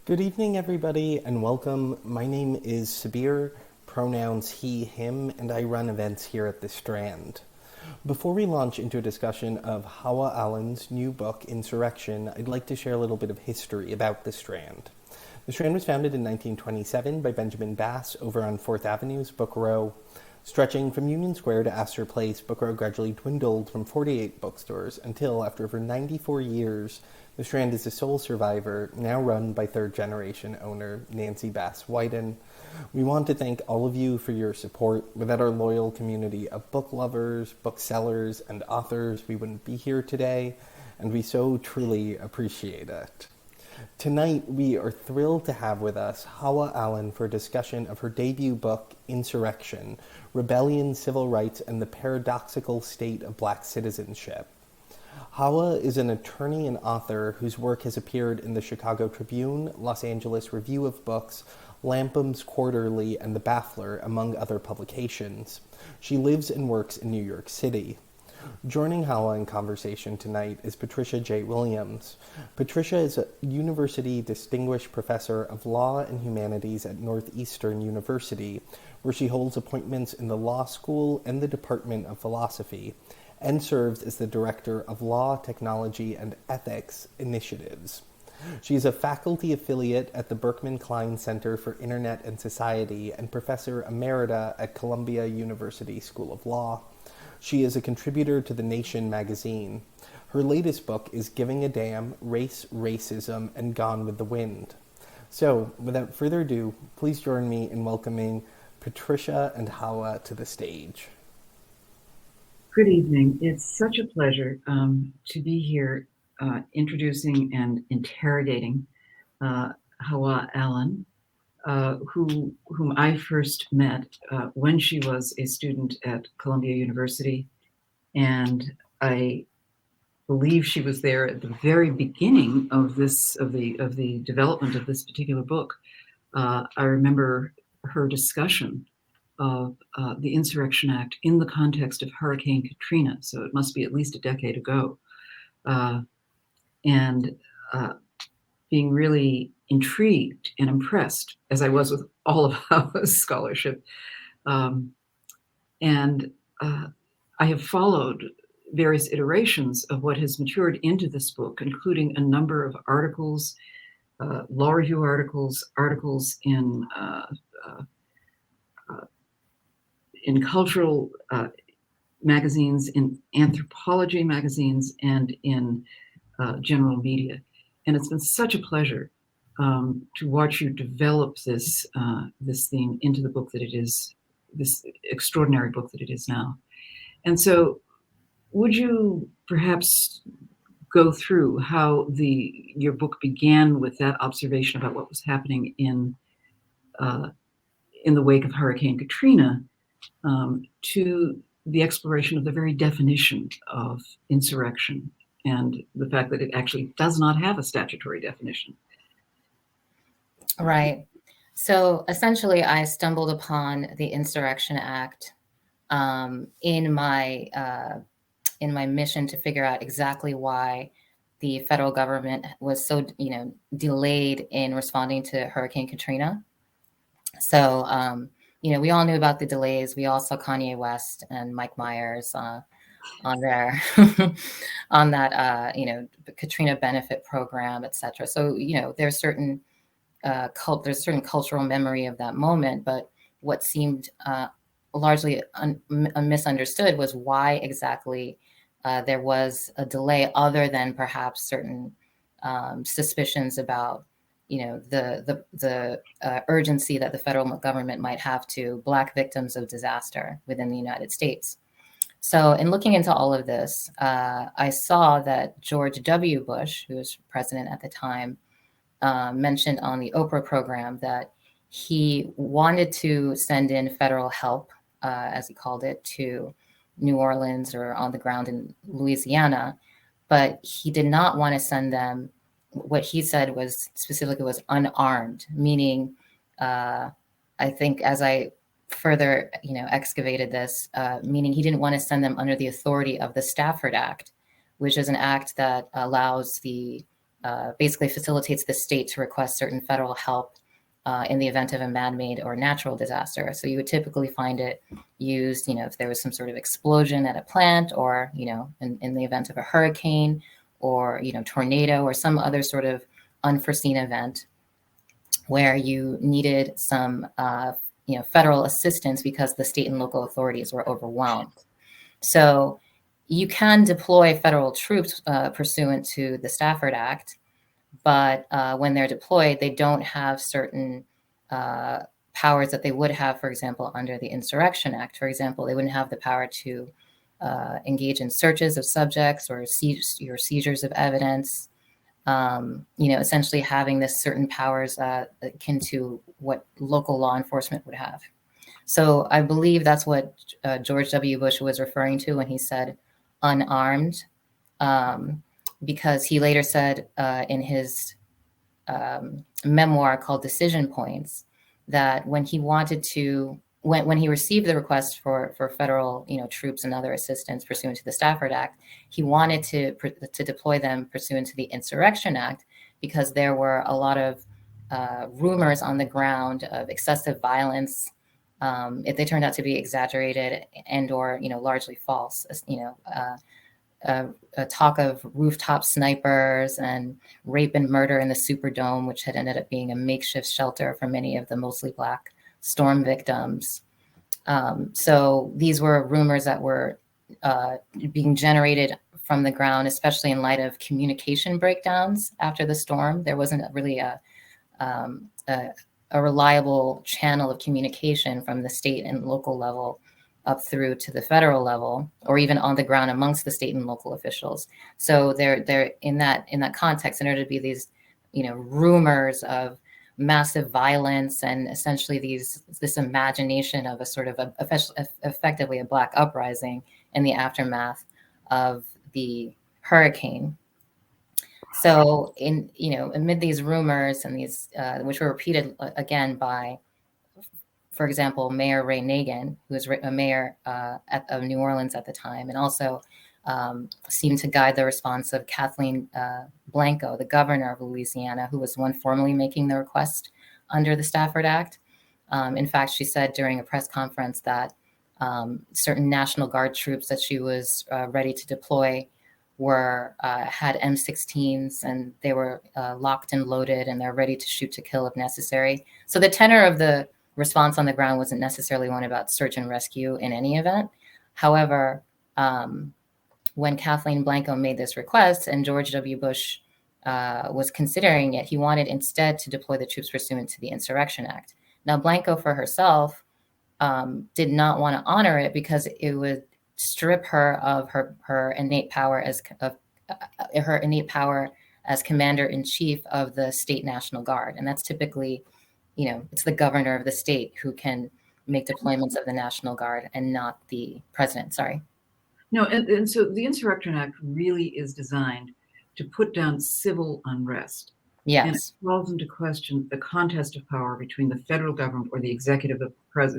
Good evening, everybody, and welcome. My name is Sabir, pronouns he, him, and I run events here at the Strand. Before we launch into a discussion of Hawa Allan's new book, Insurrection, I'd like to share a little bit of history about the Strand. The Strand was founded in 1927 by Benjamin Bass over on 4th Avenue's Book Row. Stretching from Union Square to Astor Place, Book Row gradually dwindled from 48 bookstores until, after over 94 years, the Strand is the sole survivor, now run by third-generation owner Nancy Bass-Whiten. We want to thank all of you for your support. Without our loyal community of book lovers, booksellers, and authors, we wouldn't be here today, and we so truly appreciate it. Tonight, we are thrilled to have with us Hawa Allan for a discussion of her debut book, Insurrection, Rebellion, Civil Rights, and the Paradoxical State of Black Citizenship. Hawa is an attorney and author whose work has appeared in the Chicago Tribune, Los Angeles Review of Books, Lampum's Quarterly, and The Baffler, among other publications. She lives and works in New York City. Joining Hawa in conversation tonight is Patricia J. Williams. Patricia is a University Distinguished Professor of Law and Humanities at Northeastern University, where she holds appointments in the Law School and the Department of Philosophy, and serves as the Director of Law, Technology, and Ethics Initiatives. She is a faculty affiliate at the Berkman Klein Center for Internet and Society and Professor Emerita at Columbia University School of Law. She is a contributor to The Nation magazine. Her latest book is Giving a Damn, Race, Racism, and Gone with the Wind. So, without further ado, please join me in welcoming Patricia and Hawa to the stage. Good evening. It's such a pleasure to be here introducing and interrogating Hawa Allan, whom I first met when she was a student at Columbia University, and I believe she was there at the very beginning of the development of this particular book. I remember her discussion of the Insurrection Act in the context of Hurricane Katrina, so it must be at least a decade ago, and being really intrigued and impressed, as I was with all of Hawa's scholarship. And I have followed various iterations of what has matured into this book, including a number of articles, law review articles, articles in cultural magazines, in anthropology magazines, and in general media. And it's been such a pleasure to watch you develop this theme into the book that it is, this extraordinary book that it is now. And so would you perhaps go through how your book began with that observation about what was happening in the wake of Hurricane Katrina, to the exploration of the very definition of insurrection and the fact that it actually does not have a statutory definition? Right. So essentially, I stumbled upon the Insurrection Act in my mission to figure out exactly why the federal government was so delayed in responding to Hurricane Katrina. So we all knew about the delays. We all saw Kanye West and Mike Myers on there on that Katrina benefit program, et cetera. So there's certain cultural memory of that moment, but what seemed largely misunderstood was why exactly there was a delay, other than perhaps certain suspicions about the urgency that the federal government might have to Black victims of disaster within the United States. So in looking into all of this, I saw that George W. Bush, who was president at the time, mentioned on the Oprah program that he wanted to send in federal help, as he called it, to New Orleans or on the ground in Louisiana, but he did not want to send them. What he said was specifically unarmed, meaning I think as I further excavated this, meaning he didn't want to send them under the authority of the Stafford Act, which is an act that allows the basically facilitates the state to request certain federal help in the event of a man-made or natural disaster. So you would typically find it used, if there was some sort of explosion at a plant, or, in the event of a hurricane, or, tornado, or some other sort of unforeseen event where you needed some, federal assistance because the state and local authorities were overwhelmed. So you can deploy federal troops pursuant to the Stafford Act, but when they're deployed, they don't have certain powers that they would have, for example, under the Insurrection Act. For example, they wouldn't have the power to engage in searches of subjects or seizures of evidence. Essentially having this certain powers akin to what local law enforcement would have. So I believe that's what George W. Bush was referring to when he said unarmed, because he later said in his memoir called Decision Points that when he wanted to, when he received the request for federal troops and other assistance pursuant to the Stafford Act, he wanted to deploy them pursuant to the Insurrection Act, because there were a lot of rumors on the ground of excessive violence. If they turned out to be exaggerated and or largely false, a talk of rooftop snipers and rape and murder in the Superdome, which had ended up being a makeshift shelter for many of the mostly Black storm victims. So these were rumors that were being generated from the ground, especially in light of communication breakdowns after the storm. There wasn't really a reliable channel of communication from the state and local level up through to the federal level, or even on the ground amongst the state and local officials. So they're in that context, in order to be these, rumors of massive violence and essentially this imagination of a sort of effectively a Black uprising in the aftermath of the hurricane. So amid these rumors and these, which were repeated again by, for example, Mayor Ray Nagin, who was a mayor of New Orleans at the time, and also seemed to guide the response of Kathleen Blanco, the governor of Louisiana, who was the one formally making the request under the Stafford Act. In fact, she said during a press conference that certain National Guard troops that she was ready to deploy had M16s, and they were locked and loaded, and they're ready to shoot to kill if necessary. So the tenor of the response on the ground wasn't necessarily one about search and rescue in any event. However, when Kathleen Blanco made this request and George W. Bush was considering it, he wanted instead to deploy the troops pursuant to the Insurrection Act. Now, Blanco for herself did not want to honor it because it would strip her of her innate power as commander-in-chief of the state National Guard. And that's typically, it's the governor of the state who can make deployments of the National Guard and not the president. Sorry. No, and so the Insurrection Act really is designed to put down civil unrest. Yes. And it calls into question the contest of power between the federal government or the executive power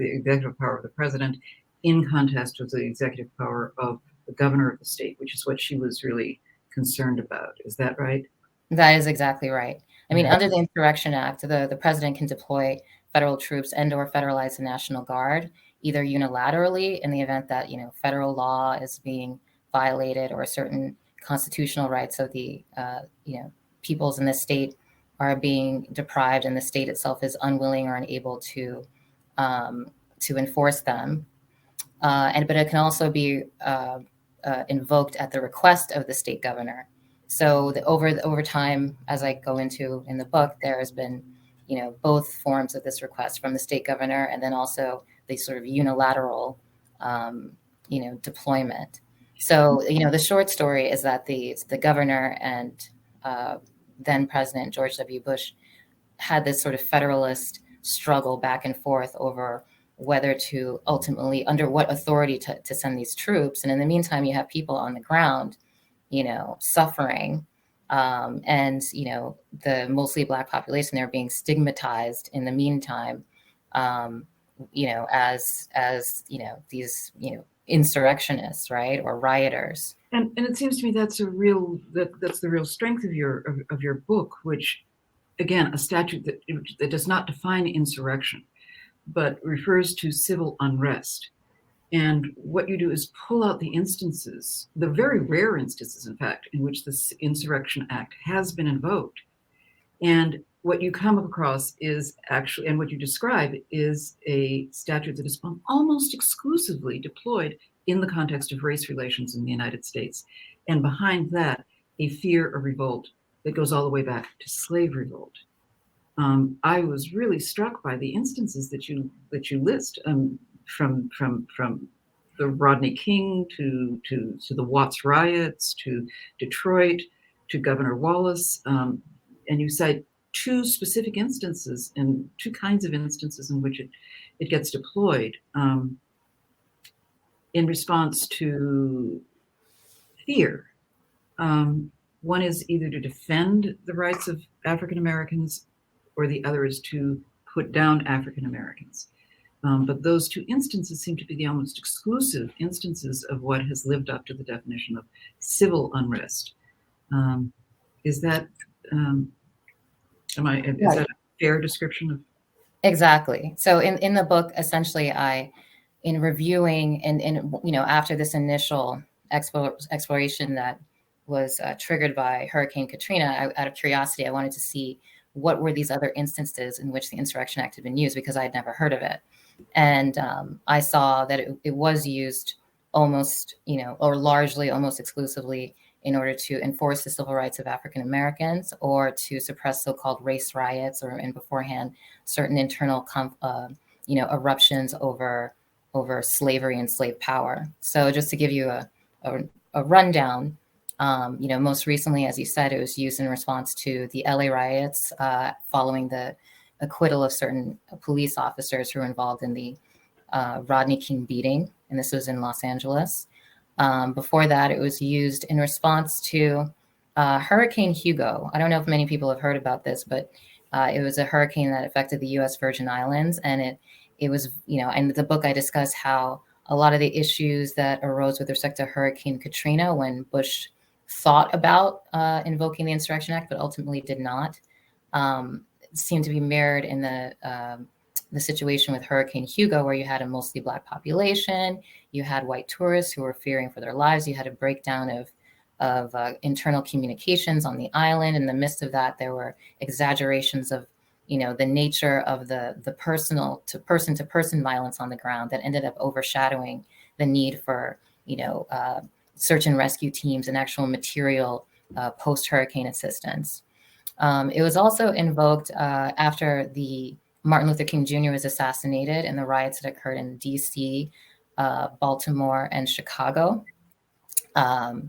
of the president in contest with the executive power of the governor of the state, which is what she was really concerned about. Is that right? That is exactly right. I mean, under the Insurrection Act, the president can deploy federal troops and or federalize the National Guard, either unilaterally in the event that, federal law is being violated or certain constitutional rights of the, peoples in the state are being deprived and the state itself is unwilling or unable to enforce them. But it can also be invoked at the request of the state governor. So over time, as I go into in the book, there has been, both forms of this request from the state governor, and then also the sort of unilateral, deployment. So, the short story is that the governor and then President George W. Bush had this sort of federalist struggle back and forth over whether to ultimately, under what authority to send these troops. And in the meantime, you have people on the ground, suffering. And, the mostly Black population, they're being stigmatized in the meantime, as these, insurrectionists, right, or rioters. And it seems to me that's that's the real strength of your book, which, again, a statute that does not define insurrection, but refers to civil unrest. And what you do is pull out the instances, the very rare instances, in fact, in which the Insurrection Act has been invoked. And what you come across is actually, and what you describe is a statute that is almost exclusively deployed in the context of race relations in the United States. And behind that, a fear of revolt that goes all the way back to slave revolt. I was really struck by the instances that you list, from the Rodney King to the Watts riots, to Detroit, to Governor Wallace, and you cite two specific instances and two kinds of instances in which it gets deployed in response to fear. One is either to defend the rights of African Americans, or the other is to put down African Americans. But those two instances seem to be the almost exclusive instances of what has lived up to the definition of civil unrest. Is that is that a fair description of? Exactly. So in the book, essentially, in reviewing and after this initial exploration that was triggered by Hurricane Katrina, out of curiosity, I wanted to see what were these other instances in which the Insurrection Act had been used, because I had never heard of it. And I saw that it was used almost, or largely, almost exclusively, in order to enforce the civil rights of African Americans, or to suppress so-called race riots, or in beforehand certain internal eruptions over slavery and slave power. So just to give you a rundown, most recently, as you said, it was used in response to the LA riots following the acquittal of certain police officers who were involved in the Rodney King beating, and this was in Los Angeles. Before that, it was used in response to Hurricane Hugo. I don't know if many people have heard about this, but it was a hurricane that affected the U.S. Virgin Islands, and it was, in the book I discuss how a lot of the issues that arose with respect to Hurricane Katrina, when Bush thought about invoking the Insurrection Act, but ultimately did not, seemed to be mirrored in the situation with Hurricane Hugo, where you had a mostly Black population, you had white tourists who were fearing for their lives, you had a breakdown of internal communications on the island. In the midst of that, there were exaggerations of, the nature of the personal to person violence on the ground that ended up overshadowing the need for, search and rescue teams and actual material post-hurricane assistance. It was also invoked after the Martin Luther King Jr. was assassinated and the riots that occurred in DC, Baltimore, and Chicago, to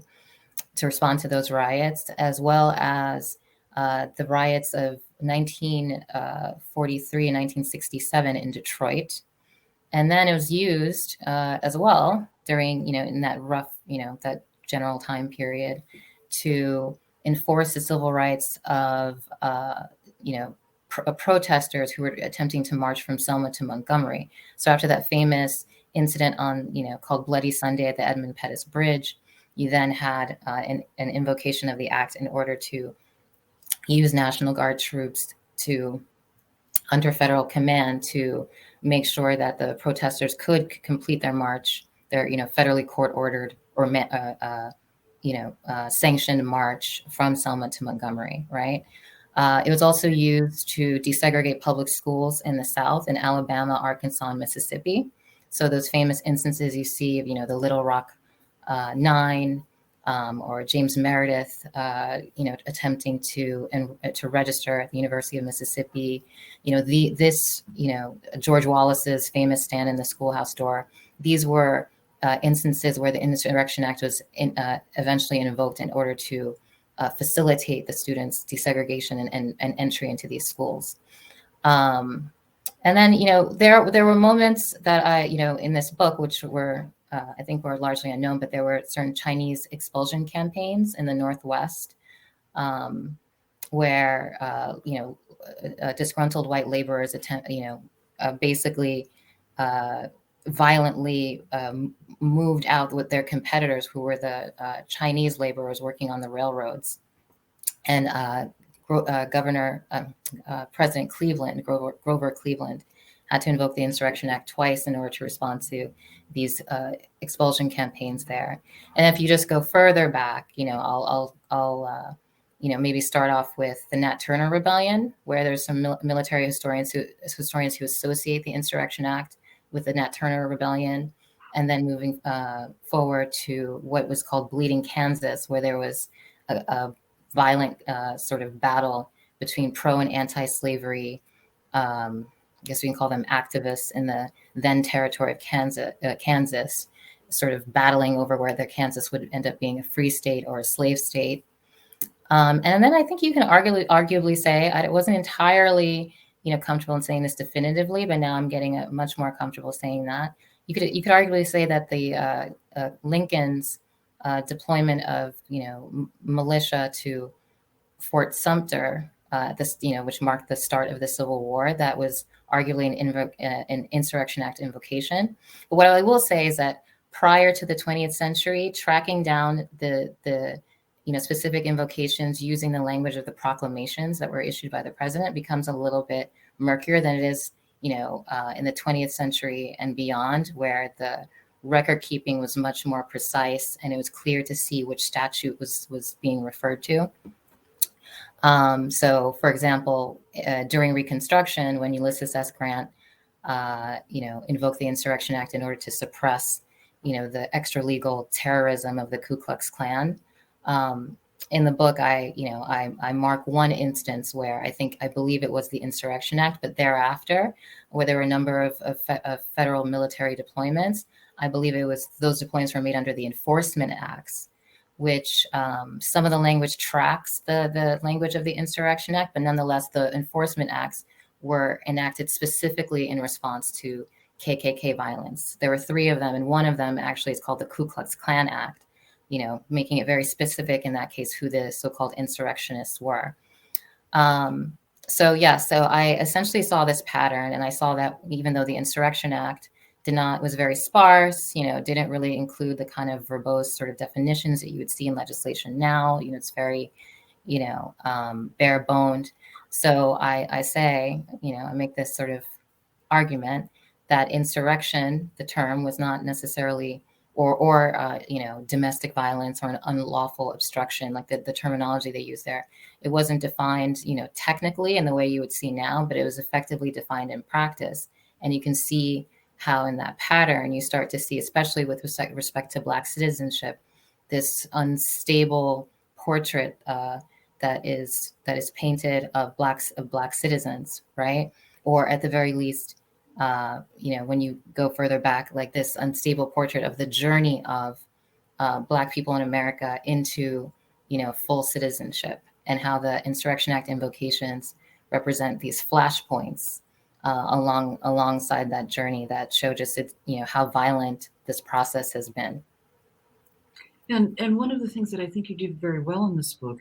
respond to those riots, as well as the riots of 1943 and 1967 in Detroit. And then it was used as well during, in that rough, that general time period, to enforce the civil rights of, protesters who were attempting to march from Selma to Montgomery. So after that famous incident on, called Bloody Sunday at the Edmund Pettus Bridge, you then had an invocation of the act in order to use National Guard troops under federal command to make sure that the protesters could complete their march, their federally court-ordered or sanctioned march from Selma to Montgomery, right? It was also used to desegregate public schools in the South, in Alabama, Arkansas, and Mississippi. So those famous instances you see of, the Little Rock Nine, or James Meredith, attempting to register at the University of Mississippi. George Wallace's famous stand in the schoolhouse door. These were instances where the Insurrection Act was eventually invoked in order to facilitate the students' desegregation and entry into these schools. And then, there were moments that I, in this book, which were, I think were largely unknown, but there were certain Chinese expulsion campaigns in the Northwest, where, disgruntled white laborers basically violently moved out with their competitors, who were the Chinese laborers working on the railroads. And President Cleveland, Grover Cleveland, had to invoke the Insurrection Act twice in order to respond to these expulsion campaigns there. And if you just go further back, I'll maybe start off with the Nat Turner Rebellion, where there's some military historians who associate the Insurrection Act with the Nat Turner Rebellion, and then moving forward to what was called Bleeding Kansas, where there was a violent sort of battle between pro and anti-slavery, I guess we can call them activists in the then territory of Kansas, sort of battling over whether Kansas would end up being a free state or a slave state. And then I think you can arguably say, I wasn't entirely comfortable in saying this definitively, but now I'm getting much more comfortable saying that. You could arguably say that the Lincoln's deployment of militia to Fort Sumter, which marked the start of the Civil War, that was arguably an Insurrection Act invocation. But what I will say is that prior to the 20th century, tracking down the specific invocations using the language of the proclamations that were issued by the president becomes a little bit murkier than it is, in the 20th century and beyond, where the record keeping was much more precise and it was clear to see which statute was being referred to. So, for example, during Reconstruction, when Ulysses S. Grant, invoked the Insurrection Act in order to suppress, the extra legal terrorism of the Ku Klux Klan. In the book, I mark one instance where I believe it was the Insurrection Act, but thereafter, where there were a number of federal military deployments, I believe those deployments were made under the Enforcement Acts, which some of the language tracks the language of the Insurrection Act, but nonetheless, the Enforcement Acts were enacted specifically in response to KKK violence. There were 3 of them, and one of them actually is called the Ku Klux Klan Act, making it very specific in that case who the so-called insurrectionists were. So I essentially saw this pattern, and I saw that even though the Insurrection Act was very sparse, didn't really include the kind of verbose sort of definitions that you would see in legislation now. It's very, bare boned. So I say, I make this sort of argument that insurrection, the term, was not necessarily, or domestic violence or an unlawful obstruction, like the terminology they use there. It wasn't defined, technically in the way you would see now, but it was effectively defined in practice. And you can see how in that pattern you start to see, especially with respect to Black citizenship, this unstable portrait that is painted of Black citizens, right? Or at the very least, when you go further back, like this unstable portrait of the journey of Black people in America into, full citizenship, and how the Insurrection Act invocations represent these flashpoints alongside that journey that show just how violent this process has been. And one of the things that I think you did very well in this book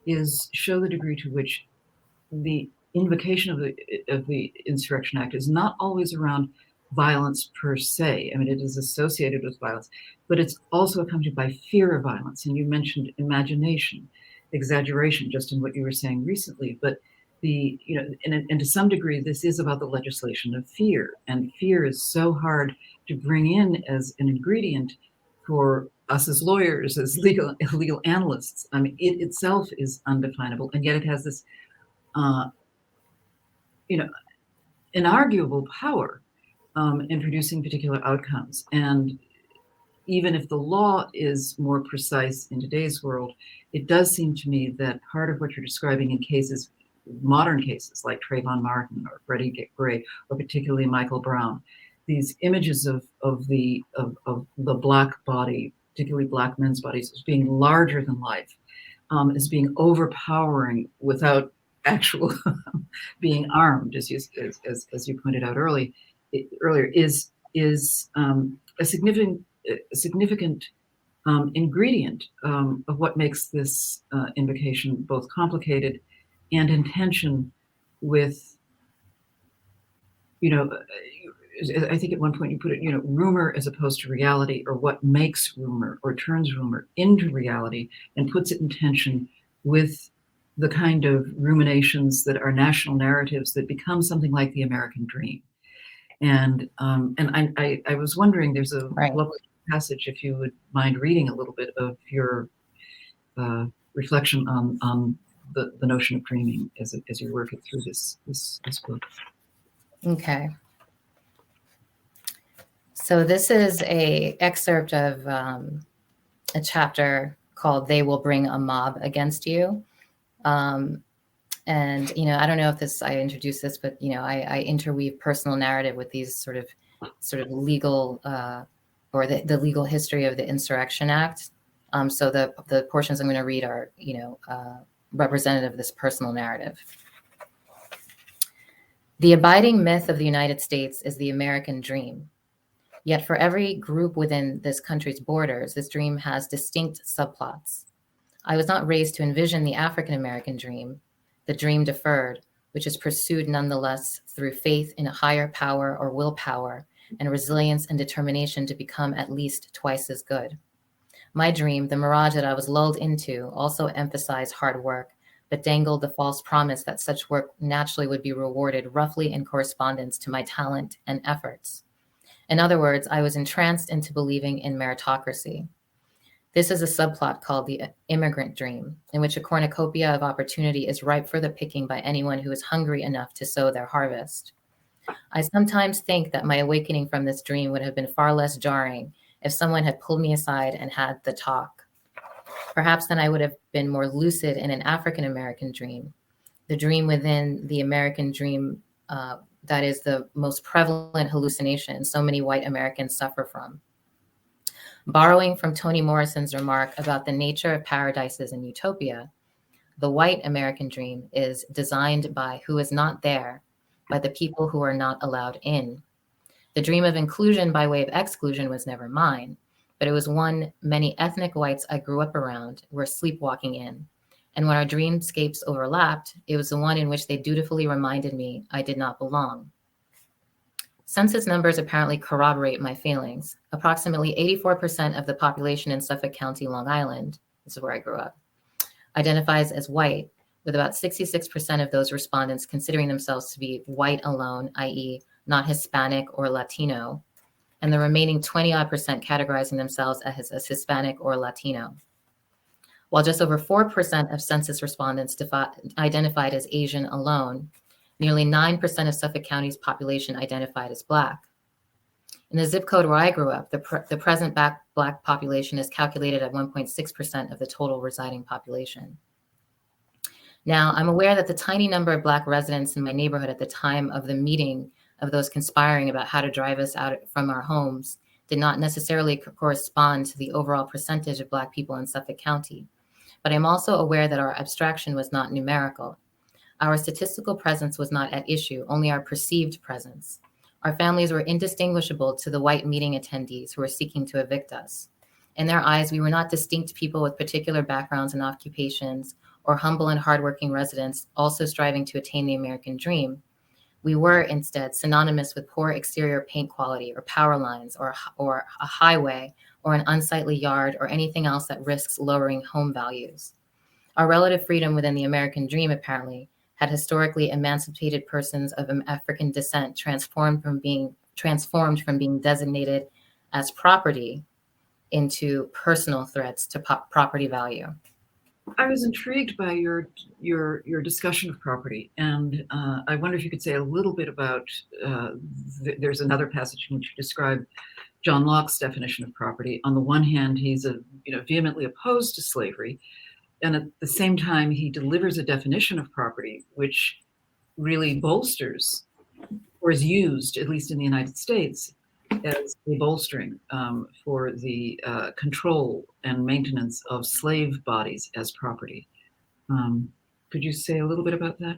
is show the degree to which the invocation of the Insurrection Act is not always around violence per se. I mean, it is associated with violence, but it's also accompanied by fear of violence. And you mentioned imagination, exaggeration, just in what you were saying recently. But and to some degree, this is about the legislation of fear. And fear is so hard to bring in as an ingredient for us as lawyers, as legal analysts. I mean, it itself is undefinable, and yet it has this inarguable power in producing particular outcomes. And even if the law is more precise in today's world, it does seem to me that part of what you're describing in cases, modern cases like Trayvon Martin or Freddie Gray, or particularly Michael Brown, these images of the Black body, particularly Black men's bodies, as being larger than life, as being overpowering without actual being armed, as you pointed out earlier, is a significant ingredient of what makes this invocation both complicated and in tension with, I think at one point you put it, rumor as opposed to reality, or what makes rumor or turns rumor into reality and puts it in tension with the kind of ruminations that are national narratives that become something like the American dream. And I was wondering, there's a Right. lovely passage, if you would mind reading a little bit of your reflection on the notion of dreaming as you work it through this book. Okay. So this is a excerpt of a chapter called "They Will Bring a Mob Against You." And, I don't know if I introduced this, but, I interweave personal narrative with these sort of legal or the legal history of the Insurrection Act. So the portions I'm going to read are, representative of this personal narrative. The abiding myth of the United States is the American dream. Yet for every group within this country's borders, this dream has distinct subplots. I was not raised to envision the African American dream, the dream deferred, which is pursued nonetheless through faith in a higher power or willpower and resilience and determination to become at least twice as good. My dream, the mirage that I was lulled into, also emphasized hard work, but dangled the false promise that such work naturally would be rewarded roughly in correspondence to my talent and efforts. In other words, I was entranced into believing in meritocracy. This is a subplot called the immigrant dream, in which a cornucopia of opportunity is ripe for the picking by anyone who is hungry enough to sow their harvest. I sometimes think that my awakening from this dream would have been far less jarring if someone had pulled me aside and had the talk. Perhaps then I would have been more lucid in an African American dream, the dream within the American dream that is the most prevalent hallucination so many white Americans suffer from. Borrowing from Toni Morrison's remark about the nature of paradises in utopia, the white American dream is designed by who is not there, by the people who are not allowed in. The dream of inclusion by way of exclusion was never mine, but it was one many ethnic whites I grew up around were sleepwalking in. And when our dreamscapes overlapped, it was the one in which they dutifully reminded me I did not belong. Census numbers apparently corroborate my feelings. Approximately 84% of the population in Suffolk County, Long Island, this is where I grew up, identifies as white, with about 66% of those respondents considering themselves to be white alone, i.e. not Hispanic or Latino, and the remaining 20-odd% categorizing themselves as Hispanic or Latino. While just over 4% of census respondents identified as Asian alone, nearly 9% of Suffolk County's population identified as Black. In the zip code where I grew up, the present Black population is calculated at 1.6% of the total residing population. Now, I'm aware that the tiny number of Black residents in my neighborhood at the time of the meeting of those conspiring about how to drive us out from our homes did not necessarily correspond to the overall percentage of Black people in Suffolk County. But I'm also aware that our abstraction was not numerical. Our statistical presence was not at issue, only our perceived presence. Our families were indistinguishable to the white meeting attendees who were seeking to evict us. In their eyes, we were not distinct people with particular backgrounds and occupations, or humble and hardworking residents also striving to attain the American dream. We were instead synonymous with poor exterior paint quality or power lines or a highway or an unsightly yard or anything else that risks lowering home values. Our relative freedom within the American dream apparently had historically emancipated persons of African descent transformed from being designated as property into personal threats to property value. I was intrigued by your discussion of property, and I wonder if you could say a little bit about. There's another passage in which you describe John Locke's definition of property. On the one hand, he's vehemently opposed to slavery, and at the same time, he delivers a definition of property which really bolsters, or is used, at least in the United States, as a bolstering for the control and maintenance of slave bodies as property. Could you say a little bit about that?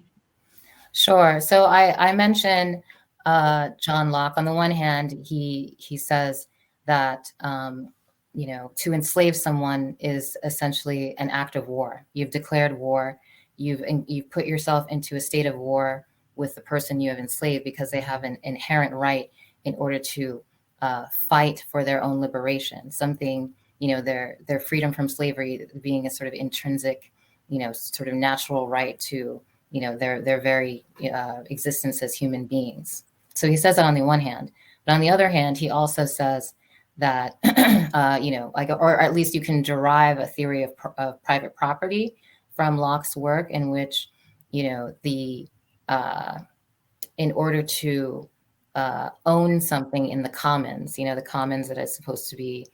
Sure. So I mentioned John Locke. On the one hand, he says that to enslave someone is essentially an act of war. You've declared war. You've put yourself into a state of war with the person you have enslaved because they have an inherent right in order to fight for their own liberation, something, their freedom from slavery being a sort of intrinsic, sort of natural right to, their very existence as human beings. So he says that on the one hand, but on the other hand, he also says that, or at least you can derive a theory of private property from Locke's work, in which, in order to own something in the commons, the commons that is supposed to be,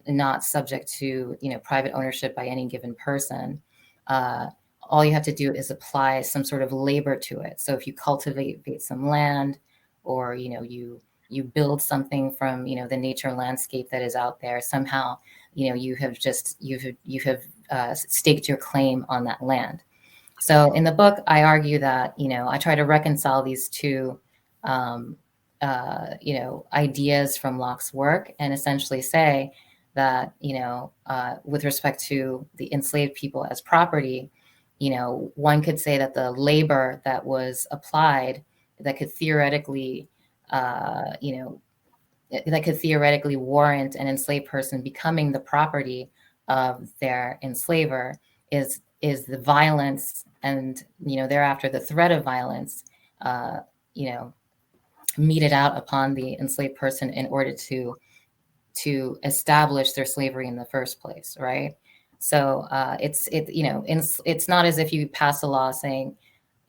not subject to, private ownership by any given person, all you have to do is apply some sort of labor to it. So if you cultivate some land, or, you build something from, the nature landscape that is out there, somehow, you have staked your claim on that land. So in the book, I argue that, I try to reconcile these two, ideas from Locke's work, and essentially say that, with respect to the enslaved people as property, one could say that the labor that was applied that could theoretically, warrant an enslaved person becoming the property of their enslaver is the violence, and thereafter the threat of violence, meted out upon the enslaved person in order to establish their slavery in the first place, right? So it's not as if you pass a law saying,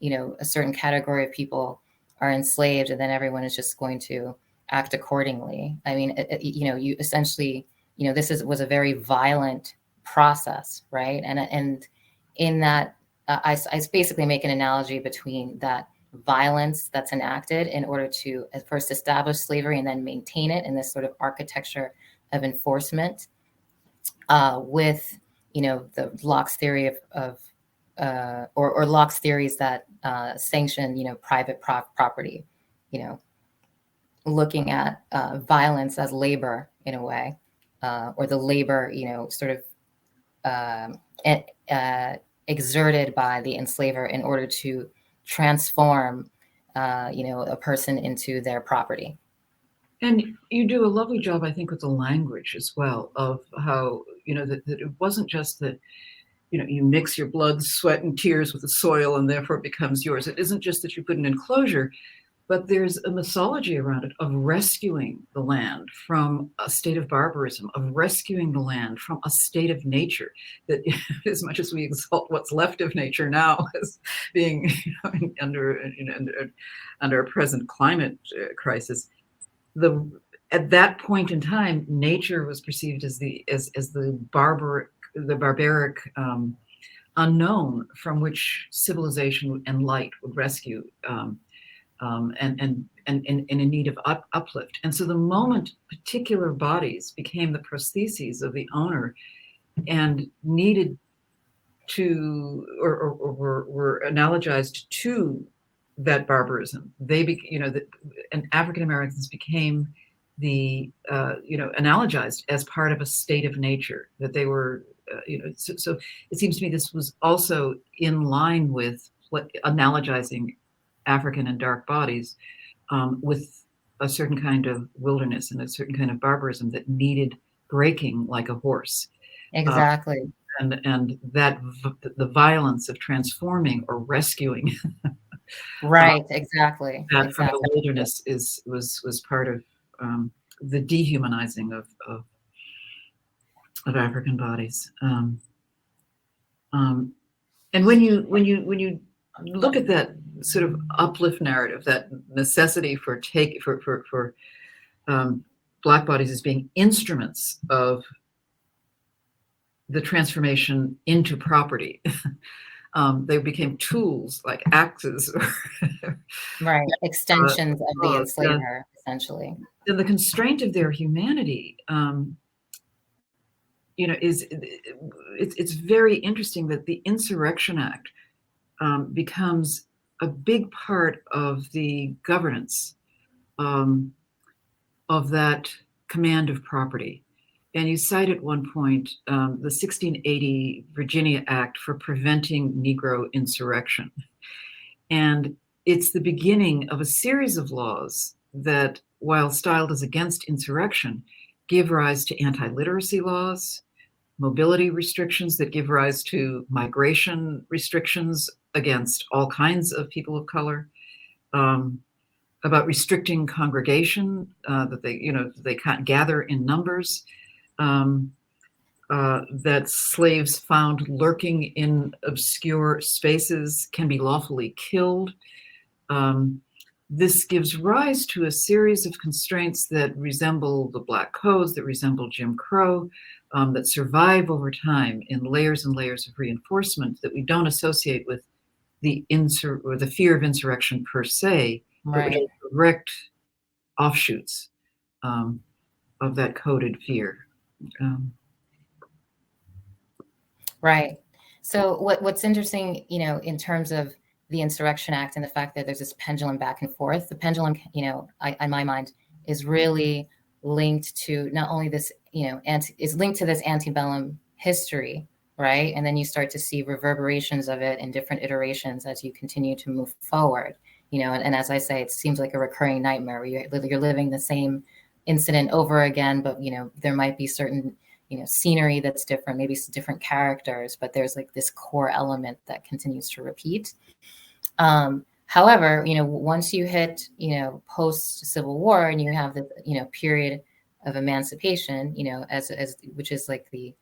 a certain category of people are enslaved and then everyone is just going to act accordingly. I mean, you essentially, was a very violent process, right? And in that, I basically make an analogy between that violence that's enacted in order to at first establish slavery and then maintain it in this sort of architecture of enforcement, with the Locke's theory or Locke's theories that sanction private property, looking at violence as labor in a way, or the labor sort of exerted by the enslaver in order to transform a person into their property. And you do a lovely job, I think, with the language as well, of how, that it wasn't just that, you mix your blood, sweat, and tears with the soil and therefore it becomes yours. It isn't just that you put an enclosure, but there's a mythology around it of rescuing the land from a state of barbarism, of rescuing the land from a state of nature that, as much as we exalt what's left of nature now as being under a present climate crisis, at that point in time, nature was perceived as the barbaric unknown from which civilization and light would rescue, and in need of uplift. And so the moment particular bodies became the prostheses of the owner and needed to, or were analogized to that barbarism, and African Americans became the analogized as part of a state of nature, that they were so it seems to me this was also in line with what analogizing African and dark bodies with a certain kind of wilderness and a certain kind of barbarism that needed breaking like a horse. Exactly. And that the violence of transforming or rescuing right, exactly. That exactly. from the wilderness was part of the dehumanizing of African bodies. And when you look at that sort of uplift narrative, that necessity for Black bodies as being instruments of the transformation into property. They became tools like axes. Right, extensions of the enslaver, essentially. And the constraint of their humanity, it's very interesting that the Insurrection Act becomes a big part of the governance of that command of property. And you cite at one point the 1680 Virginia Act for preventing Negro insurrection. And it's the beginning of a series of laws that while styled as against insurrection, give rise to anti-literacy laws, mobility restrictions that give rise to migration restrictions against all kinds of people of color, about restricting congregation, that they can't gather in numbers, that slaves found lurking in obscure spaces can be lawfully killed. This gives rise to a series of constraints that resemble the Black Codes, that resemble Jim Crow, that survive over time in layers and layers of reinforcement that we don't associate with the fear of insurrection per se, but which are direct offshoots of that coded fear. Right. So what's interesting, in terms of the Insurrection Act and the fact that there's this pendulum back and forth, the pendulum, in my mind, is really linked to not only this, is linked to this antebellum history, right? And then you start to see reverberations of it in different iterations as you continue to move forward, and as I say, it seems like a recurring nightmare where you're living the same incident over again, but, there might be certain scenery that's different, maybe some different characters, but there's like this core element that continues to repeat. However, once you hit, post Civil War and you have the, period of emancipation, as which is like the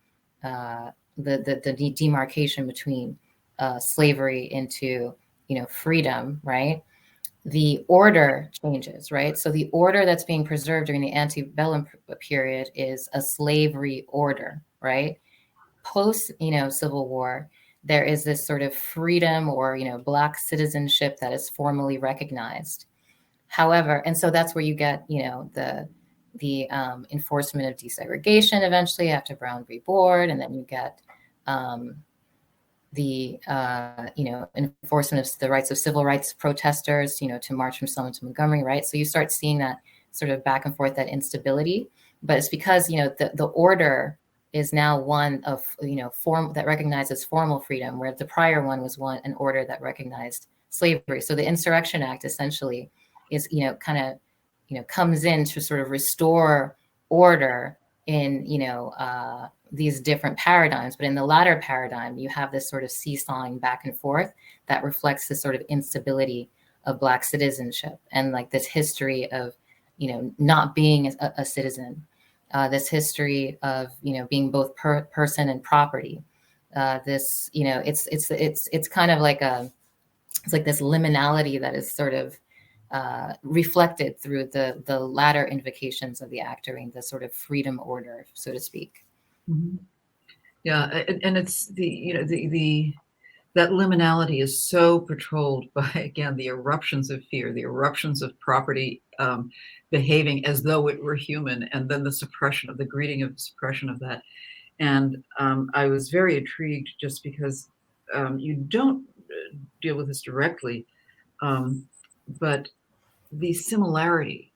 demarcation between slavery into, freedom, right? The order changes, right? So the order that's being preserved during the antebellum period is a slavery order, right? Post, Civil War, there is this sort of freedom or, Black citizenship that is formally recognized. However, and so that's where you get, the enforcement of desegregation eventually after Brown v. Board, and then you get the enforcement of the rights of civil rights protesters, to march from Selma to Montgomery, right? So you start seeing that sort of back and forth, that instability, but it's because, the order is now one of, form that recognizes formal freedom, where the prior one was an order that recognized slavery. So the Insurrection Act essentially is, comes in to sort of restore order in, these different paradigms. But in the latter paradigm, you have this sort of seesawing back and forth that reflects the sort of instability of Black citizenship and like this history of, not being a citizen, this history of, being both person and property. This, it's kind of like it's like this liminality that is sort of reflected through the latter invocations of the act during the sort of freedom order, so to speak. Mm-hmm. Yeah, and it's that liminality is so patrolled by, again, the eruptions of fear, the eruptions of property behaving as though it were human, and then the suppression of that. And I was very intrigued just because you don't deal with this directly, but the similarity,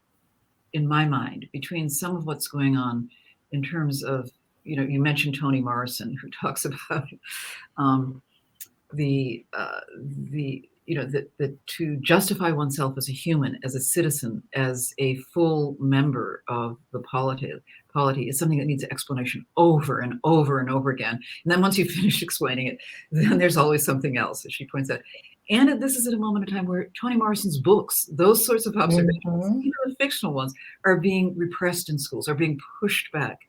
in my mind, between some of what's going on in terms of, you mentioned Toni Morrison, who talks about that to justify oneself as a human, as a citizen, as a full member of the polity is something that needs explanation over and over and over again. And then once you finish explaining it, then there's always something else, as she points out. And this is at a moment in time where Toni Morrison's books, those sorts of observations, even the fictional ones, are being repressed in schools, are being pushed back.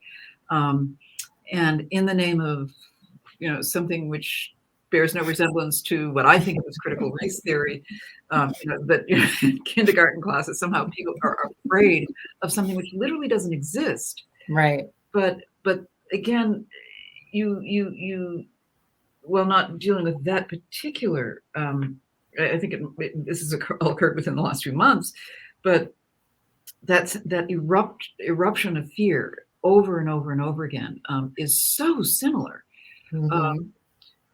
And in the name of, something which bears no resemblance to what I think of as critical race theory, that kindergarten classes, somehow people are afraid of something which literally doesn't exist. Right. But again, you well, not dealing with that particular, I think this has occurred within the last few months, but that eruption of fear over and over and over again is so similar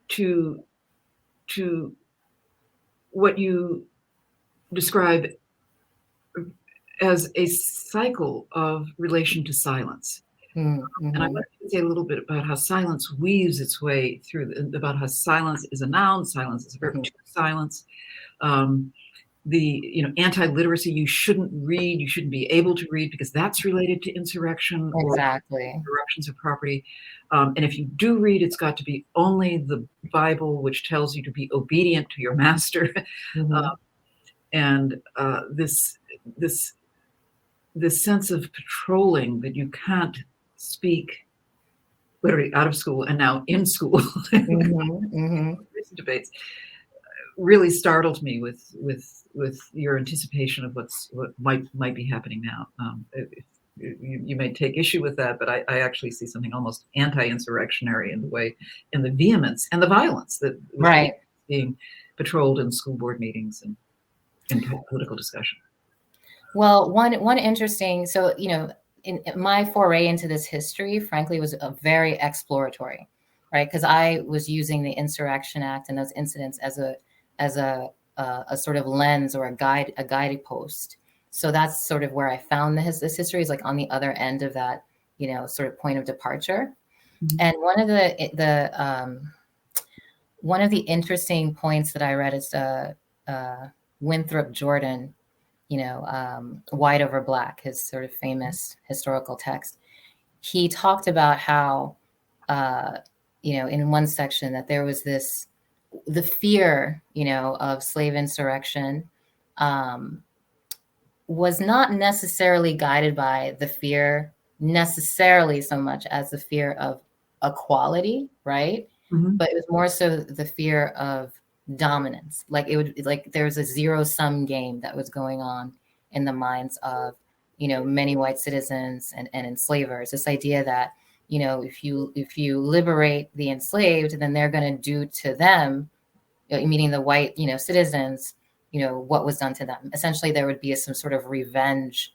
to what you describe as a cycle of relation to silence. And I want to say a little bit about how silence weaves its way through, about how silence is a noun, silence is a verb to silence, anti-literacy. You shouldn't read. You shouldn't be able to read because that's related to insurrection or Exactly. interruptions of property. And if you do read, it's got to be only the Bible, which tells you to be obedient to your master. Mm-hmm. And this sense of patrolling that you can't speak literally out of school and now in school. Mm-hmm. Mm-hmm. Recent debates really startled me with your anticipation of what might be happening now. You may take issue with that, but I actually see something almost anti-insurrectionary in the vehemence and the violence that was Right. being patrolled in school board meetings and in political discussion. Well, one interesting, so, in my foray into this history, frankly, was a very exploratory, right? Because I was using the Insurrection Act and those incidents as a sort of lens or a guiding post. So that's sort of where I found this history is like on the other end of that, sort of point of departure. Mm-hmm. And one of the interesting points that I read is Winthrop Jordan, White Over Black, his sort of famous historical text. He talked about how, in one section that there was the fear, of slave insurrection was not necessarily guided by the fear necessarily so much as the fear of equality, right? Mm-hmm. But it was more so the fear of dominance. There was a zero-sum game that was going on in the minds of, many white citizens and enslavers. This idea that, if you liberate the enslaved, then they're going to do to them, meaning the white, citizens, what was done to them. Essentially, there would be some sort of revenge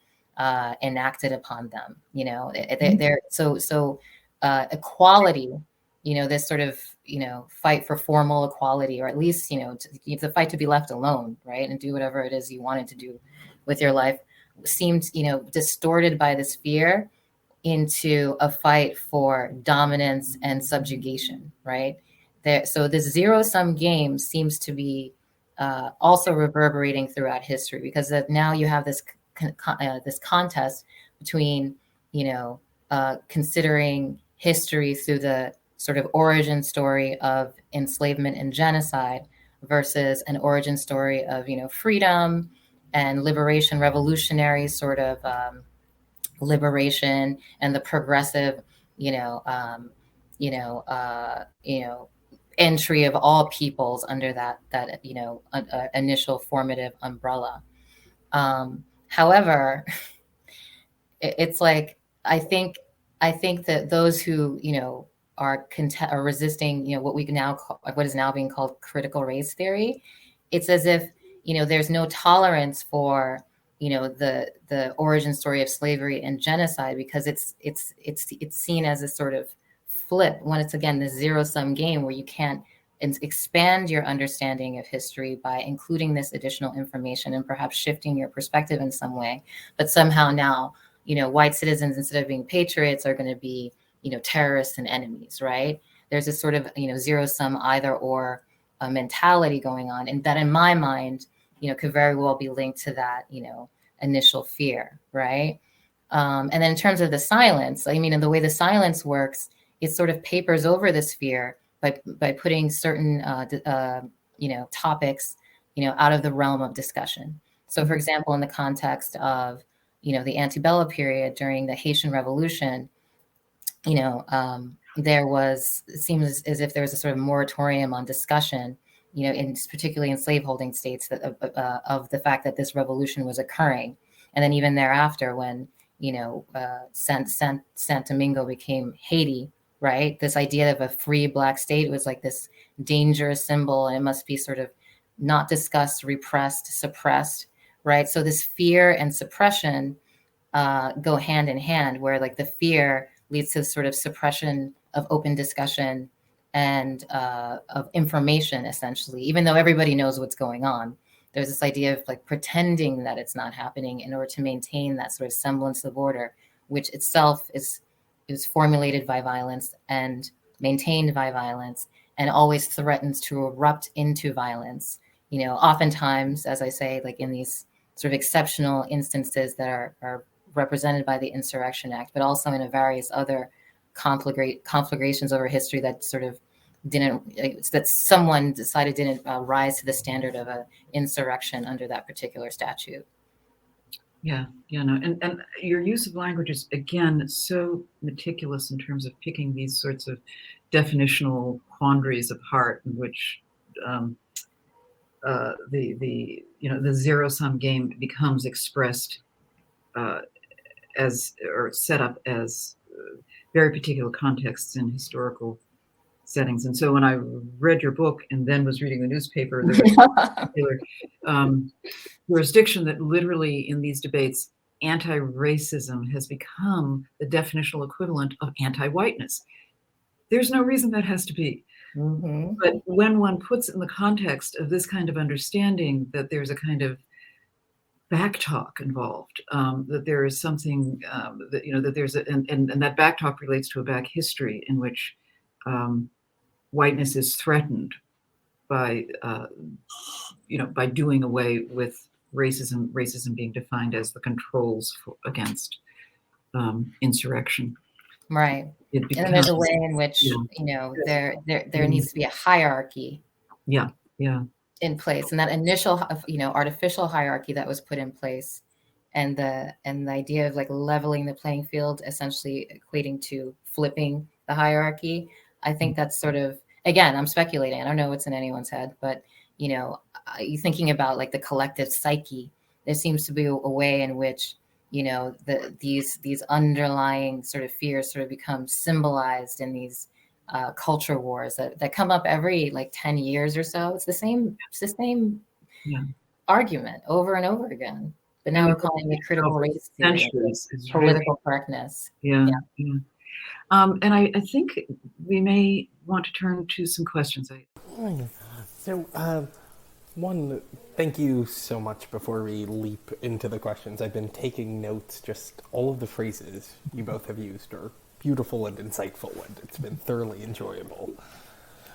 enacted upon them. Equality, this sort of, fight for formal equality, or at least, the fight to be left alone, right, and do whatever it is you wanted to do with your life, seemed, distorted by this fear into a fight for dominance and subjugation, right? So this zero-sum game seems to be also reverberating throughout history, because now you have this contest between, considering history through the sort of origin story of enslavement and genocide versus an origin story of, freedom and liberation, revolutionary sort of liberation, and the progressive, entry of all peoples under that initial formative umbrella. However, it's like I think that those who are resisting what is now being called critical race theory, it's as if there's no tolerance for the origin story of slavery and genocide, because it's seen as a sort of flip, when it's again the zero-sum game where you can't expand your understanding of history by including this additional information and perhaps shifting your perspective in some way. But somehow now, white citizens, instead of being patriots, are going to be, terrorists and enemies, right? There's this sort of, zero-sum either or mentality going on. And that, in my mind, could very well be linked to that, initial fear, right? And then in terms of the silence, and the way the silence works, it sort of papers over this fear by putting certain, topics, out of the realm of discussion. So, for example, in the context of, the antebellum period during the Haitian Revolution, it seems as if there was a sort of moratorium on discussion, particularly in slaveholding states, of the fact that this revolution was occurring. And then even thereafter, when, Saint Domingo became Haiti, right? This idea of a free Black state was like this dangerous symbol, and it must be sort of not discussed, repressed, suppressed, right? So this fear and suppression go hand in hand, where like the fear leads to sort of suppression of open discussion and of information, essentially, even though everybody knows what's going on. There's this idea of like pretending that it's not happening in order to maintain that sort of semblance of order, which itself is formulated by violence and maintained by violence, and always threatens to erupt into violence, oftentimes, as I say, like in these sort of exceptional instances that are represented by the Insurrection Act, but also in various other conflagrations over history that sort of that someone decided didn't rise to the standard of an insurrection under that particular statute. Yeah, no, and your use of language is, again, so meticulous in terms of picking these sorts of definitional quandaries apart, in which the zero-sum game becomes expressed as, or set up as, very particular contexts in historical settings. And so when I read your book and then was reading the newspaper, there was a particular jurisdiction that literally in these debates, anti-racism has become the definitional equivalent of anti-whiteness. There's no reason that has to be. Mm-hmm. But when one puts it in the context of this kind of understanding that there's a kind of back talk involved, that there is something that there's and that back talk relates to a back history in which whiteness is threatened by by doing away with racism being defined as the controls against insurrection. Right. And there's a way in which there needs to be a hierarchy. Yeah. In place, and that initial artificial hierarchy that was put in place, and the idea of like leveling the playing field, essentially equating to flipping the hierarchy. I think that's sort of, again, I'm speculating, I don't know what's in anyone's head, but you thinking about like the collective psyche, there seems to be a way in which these underlying sort of fears sort of become symbolized in these culture wars that come up every like 10 years or so. It's the same argument over and over again. But now we're calling it critical race theory, political correctness. Yeah. And I think we may want to turn to some questions. So, one, thank you so much. Before we leap into the questions, I've been taking notes. Just all of the phrases you both have used are beautiful and insightful, and it's been thoroughly enjoyable.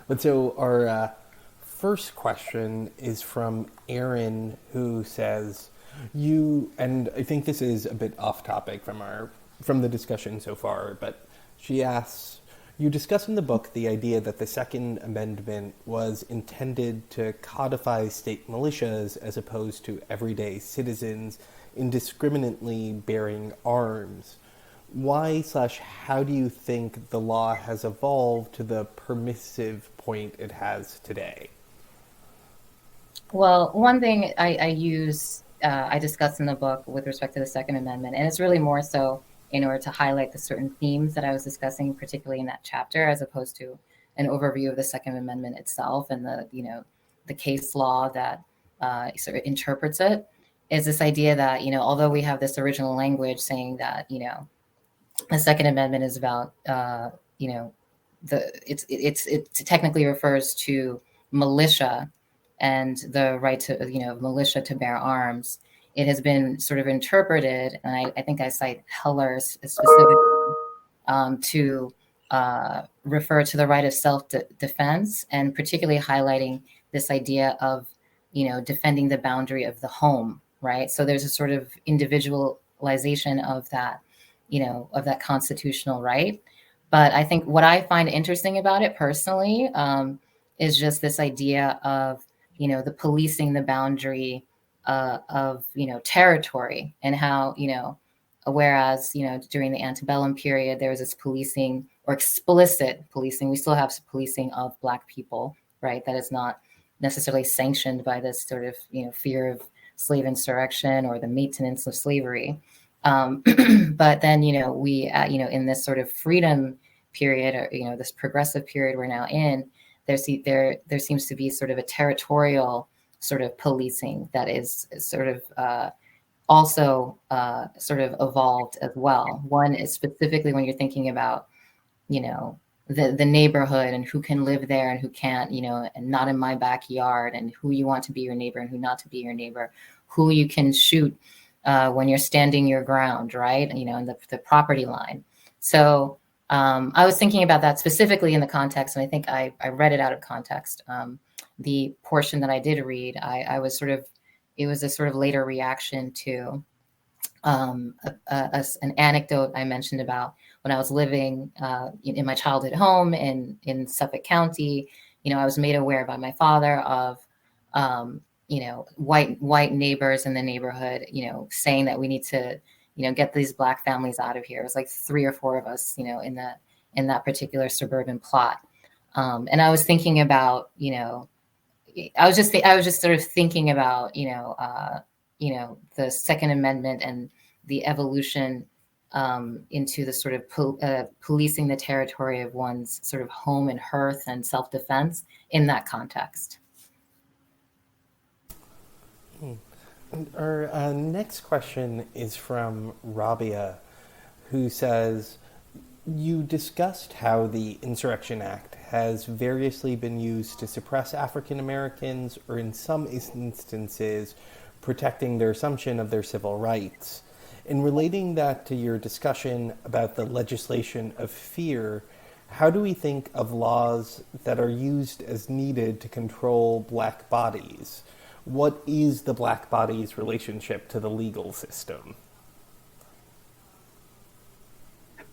But so our first question is from Erin, who says, and I think this is a bit off topic from the discussion so far, but she asks, you discuss in the book the idea that the Second Amendment was intended to codify state militias as opposed to everyday citizens indiscriminately bearing arms. Why/how do you think the law has evolved to the permissive point it has today? Well, one thing I discuss in the book with respect to the Second Amendment, and it's really more so in order to highlight the certain themes that I was discussing, particularly in that chapter, as opposed to an overview of the Second Amendment itself and the case law that sort of interprets it, is this idea that, although we have this original language saying that, the Second Amendment is about, it technically refers to militia and the right to, militia to bear arms. It has been sort of interpreted, and I think I cite Heller specifically, to refer to the right of self-defense, and particularly highlighting this idea of, defending the boundary of the home, right? So there's a sort of individualization of that, of that constitutional right. But I think what I find interesting about it personally is just this idea of, the policing the boundary of territory, and how whereas during the antebellum period there was this policing, or explicit policing, we still have policing of Black people, right, that is not necessarily sanctioned by this sort of fear of slave insurrection or the maintenance of slavery, but then we in this sort of freedom period, or this progressive period we're now in, there seems to be sort of a territorial sort of policing that is sort of also sort of evolved as well. One is specifically when you're thinking about, the neighborhood and who can live there and who can't, and not in my backyard, and who you want to be your neighbor and who not to be your neighbor, who you can shoot when you're standing your ground, right? And the property line. So I was thinking about that specifically in the context, and I think I read it out of context. The portion that I did read, I was sort of, it was a sort of later reaction to an anecdote I mentioned about when I was living in my childhood home in Suffolk County. I was made aware by my father of white neighbors in the neighborhood, saying that we need to, get these Black families out of here. It was like 3 or 4 of us, in that particular suburban plot. And I was thinking about, I was just sort of thinking about, the Second Amendment and the evolution into the sort of policing the territory of one's sort of home and hearth and self-defense in that context. And our next question is from Rabia, who says, you discussed how the Insurrection Act has variously been used to suppress African Americans, or in some instances, protecting their assumption of their civil rights. In relating that to your discussion about the legislation of fear, how do we think of laws that are used as needed to control Black bodies? What is the Black body's relationship to the legal system?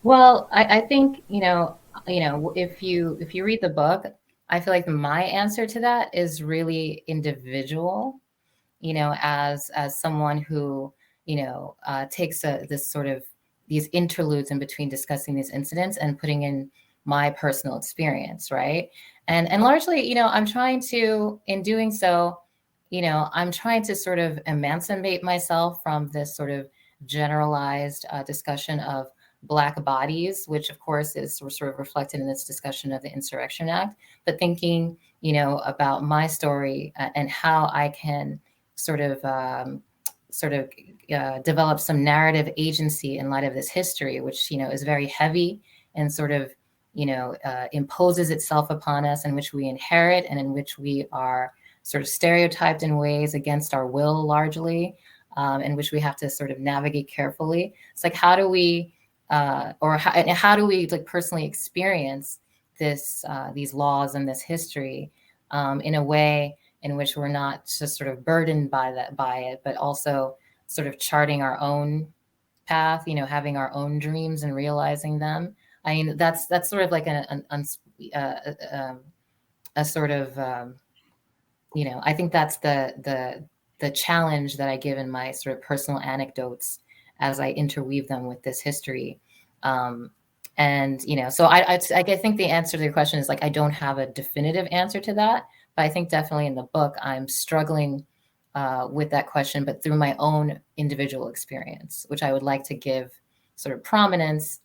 Well, I think, if you read the book, I feel like my answer to that is really individual, as someone who, takes this sort of these interludes in between discussing these incidents and putting in my personal experience, right? And largely, I'm trying to, in doing so, I'm trying to sort of emancipate myself from this sort of generalized discussion of Black bodies, which of course is sort of reflected in this discussion of the Insurrection Act, but thinking, about my story and how I can sort of develop some narrative agency in light of this history, which, is very heavy and sort of, imposes itself upon us, in which we inherit and in which we are sort of stereotyped in ways against our will, largely, in which we have to sort of navigate carefully. It's like, how do we, how do we like personally experience this, these laws and this history in a way in which we're not just sort of burdened by it, but also sort of charting our own path, having our own dreams and realizing them. I mean, that's sort of like a sort of, I think that's the challenge that I give in my sort of personal anecdotes as I interweave them with this history. And, so I think the answer to your question is like, I don't have a definitive answer to that, but I think definitely in the book, I'm struggling with that question, but through my own individual experience, which I would like to give sort of prominence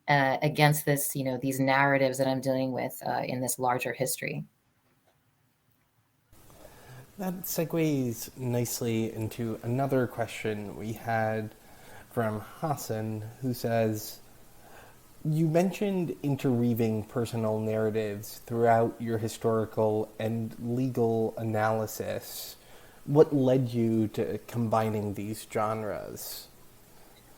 against this, these narratives that I'm dealing with in this larger history. That segues nicely into another question we had from Hassan, who says, you mentioned interweaving personal narratives throughout your historical and legal analysis. What led you to combining these genres?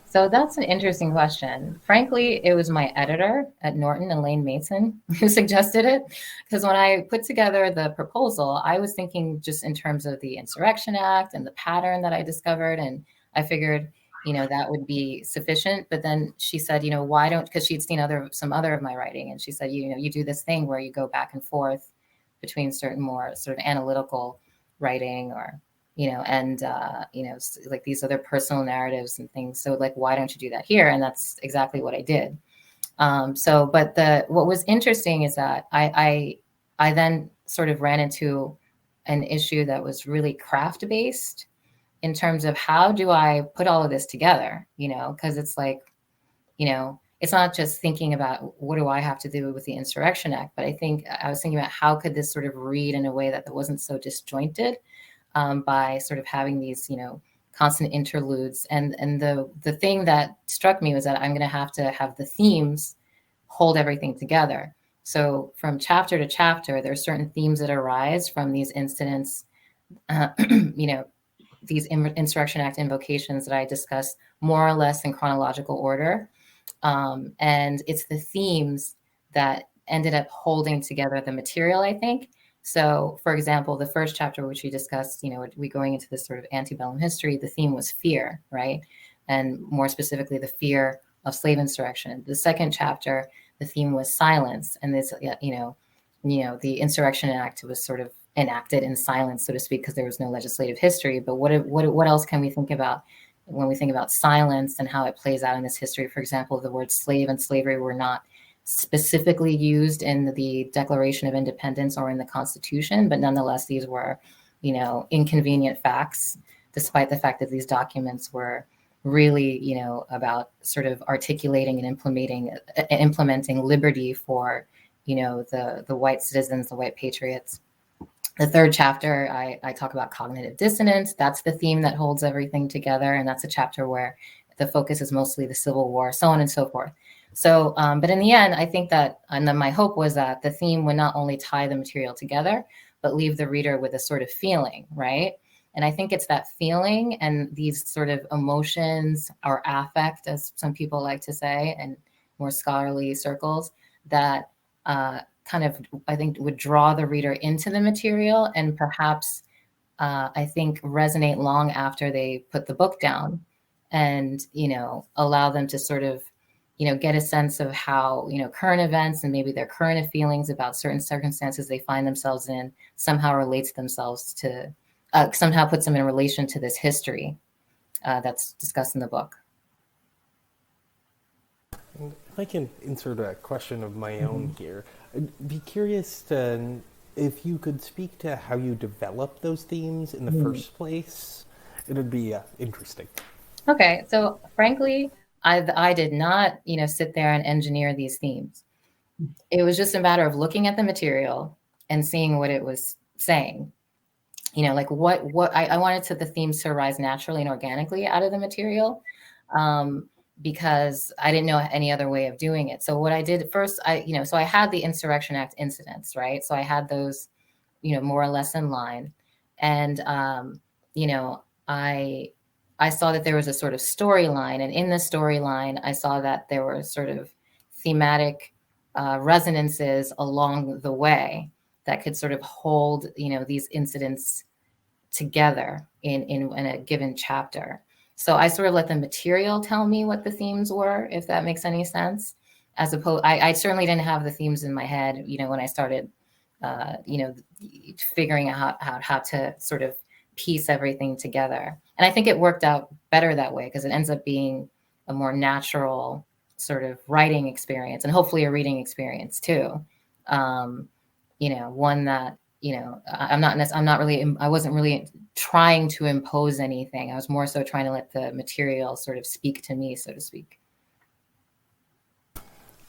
So that's an interesting question. Frankly, it was my editor at Norton, Elaine Mason, who suggested it. Because when I put together the proposal, I was thinking just in terms of the Insurrection Act and the pattern that I discovered. And I figured, that would be sufficient. But then she said, why don't, because she'd seen some other of my writing. And she said, you do this thing where you go back and forth between certain more sort of analytical writing or like these other personal narratives and things. So like, why don't you do that here? And that's exactly what I did. But what was interesting is that I then sort of ran into an issue that was really craft based in terms of how do I put all of this together, because it's like, it's not just thinking about what do I have to do with the Insurrection Act, but I was thinking about how could this sort of read in a way that wasn't so disjointed. By sort of having these, constant interludes. And the thing that struck me was that I'm going to have the themes hold everything together. So from chapter to chapter, there are certain themes that arise from these incidents, these Insurrection Act invocations that I discuss more or less in chronological order. And it's the themes that ended up holding together the material, I think. So, for example, the first chapter, which we discussed, we going into this sort of antebellum history, the theme was fear, right? And more specifically, the fear of slave insurrection. The second chapter, the theme was silence, and this, the Insurrection Act was sort of enacted in silence, so to speak, because there was no legislative history. But what else can we think about when we think about silence and how it plays out in this history? For example, the word slave and slavery were not specifically used in the Declaration of Independence or in the Constitution, but nonetheless, these were, inconvenient facts, despite the fact that these documents were really, about sort of articulating and implementing liberty for, the white citizens, the white patriots. The third chapter, I talk about cognitive dissonance. That's the theme that holds everything together. And that's a chapter where the focus is mostly the Civil War, so on and so forth. So, but in the end, I think that, and then my hope was that the theme would not only tie the material together, but leave the reader with a sort of feeling, right? And I think it's that feeling and these sort of emotions or affect, as some people like to say, in more scholarly circles, that kind of, I think, would draw the reader into the material and perhaps, I think, resonate long after they put the book down and, allow them to sort of, get a sense of how, current events and maybe their current feelings about certain circumstances they find themselves in somehow relates themselves to, somehow puts them in relation to this history that's discussed in the book. If I can insert a question of my own here, I'd be curious if you could speak to how you developed those themes in the first place. It would be interesting. Okay, so frankly, I did not, sit there and engineer these themes. It was just a matter of looking at the material and seeing what it was saying. Like what I wanted the themes to arise naturally and organically out of the material, because I didn't know any other way of doing it. So what I did first, so I had the Insurrection Act incidents, right? So I had those, more or less in line, and I saw that there was a sort of storyline, and in the storyline, I saw that there were sort of thematic resonances along the way that could sort of hold, these incidents together in a given chapter. So I sort of let the material tell me what the themes were, if that makes any sense. As opposed, I certainly didn't have the themes in my head, when I started, figuring out how to sort of piece everything together. And I think it worked out better that way because it ends up being a more natural sort of writing experience and hopefully a reading experience too. One that, I wasn't really trying to impose anything. I was more so trying to let the material sort of speak to me, so to speak.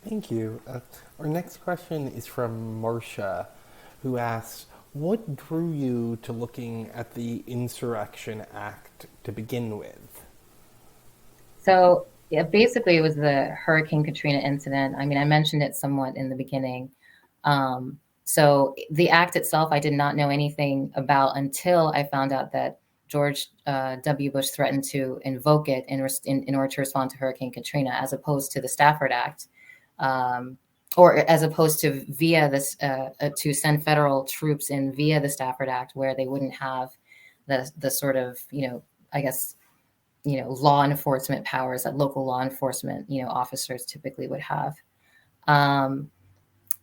Thank you. Our next question is from Marcia, who asks, what drew you to looking at the Insurrection Act to begin with? So basically it was the Hurricane Katrina incident. I mean, I mentioned it somewhat in the beginning. So the act itself, I did not know anything about until I found out that George W. Bush threatened to invoke it in order to respond to Hurricane Katrina, as opposed to the Stafford Act, or as opposed to via this to send federal troops in via the Stafford Act, where they wouldn't have the sort of law enforcement powers that local law enforcement officers typically would have.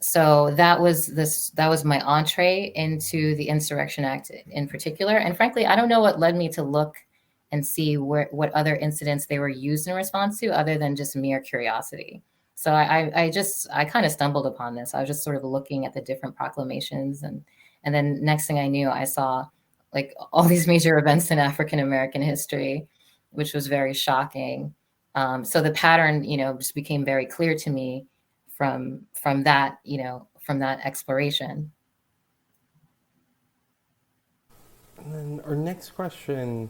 So that was my entree into the Insurrection Act in particular. And frankly, I don't know what led me to look and see what other incidents they were used in response to, other than just mere curiosity. So I kind of stumbled upon this. I was just sort of looking at the different proclamations, and then next thing I knew, I saw like all these major events in African American history, which was very shocking. So the pattern, just became very clear to me from that, from that exploration. And then our next question